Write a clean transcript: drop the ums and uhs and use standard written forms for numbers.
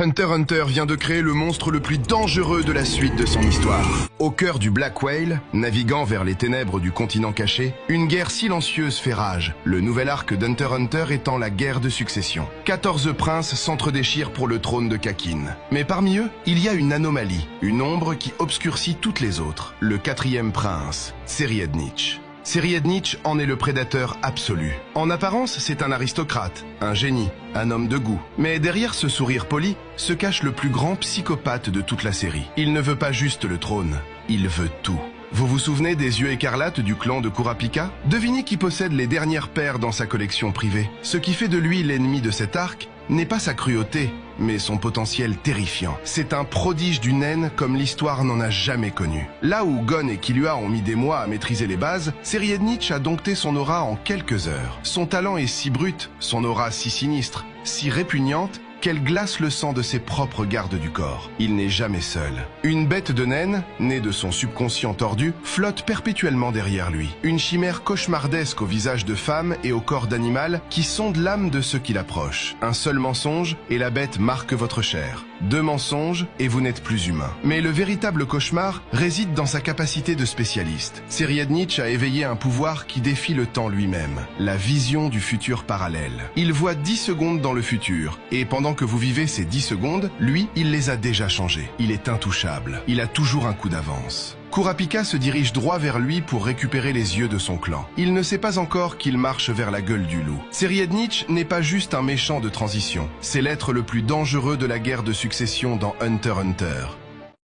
Hunter x Hunter vient de créer le monstre le plus dangereux de la suite de son histoire. Au cœur du Black Whale, naviguant vers les ténèbres du continent caché, une guerre silencieuse fait rage, le nouvel arc d'Hunter x Hunter étant la guerre de succession. 14 princes s'entre-déchirent pour le trône de Kakin. Mais parmi eux, il y a une anomalie, une ombre qui obscurcit toutes les autres. Le 4e prince, Seriednich. Seriednich en est le prédateur absolu. En apparence, c'est un aristocrate, un génie, un homme de goût. Mais derrière ce sourire poli se cache le plus grand psychopathe de toute la série. Il ne veut pas juste le trône, il veut tout. Vous vous souvenez des yeux écarlates du clan de Kurapika? Devinez qui possède les dernières paires dans sa collection privée. Ce qui fait de lui l'ennemi de cet arc n'est pas sa cruauté, mais son potentiel terrifiant. C'est un prodige du naine comme l'histoire n'en a jamais connu. Là où Gon et Killua ont mis des mois à maîtriser les bases, Seriednich a dompté son aura en quelques heures. Son talent est si brut, son aura si sinistre, si répugnante, qu'elle glace le sang de ses propres gardes du corps. Il n'est jamais seul. Une bête de naine, née de son subconscient tordu, flotte perpétuellement derrière lui. Une chimère cauchemardesque au visage de femme et au corps d'animal qui sonde l'âme de ceux qui l'approchent. Un seul mensonge et la bête marque votre chair. 2 mensonges et vous n'êtes plus humain. Mais le véritable cauchemar réside dans sa capacité de spécialiste. Seriednich a éveillé un pouvoir qui défie le temps lui-même, la vision du futur parallèle. Il voit 10 secondes dans le futur, et pendant que vous vivez ces 10 secondes, lui, il les a déjà changées. Il est intouchable. Il a toujours un coup d'avance. Kurapika se dirige droit vers lui pour récupérer les yeux de son clan. Il ne sait pas encore qu'il marche vers la gueule du loup. Seriednich n'est pas juste un méchant de transition. C'est l'être le plus dangereux de la guerre de succession dans Hunter x Hunter.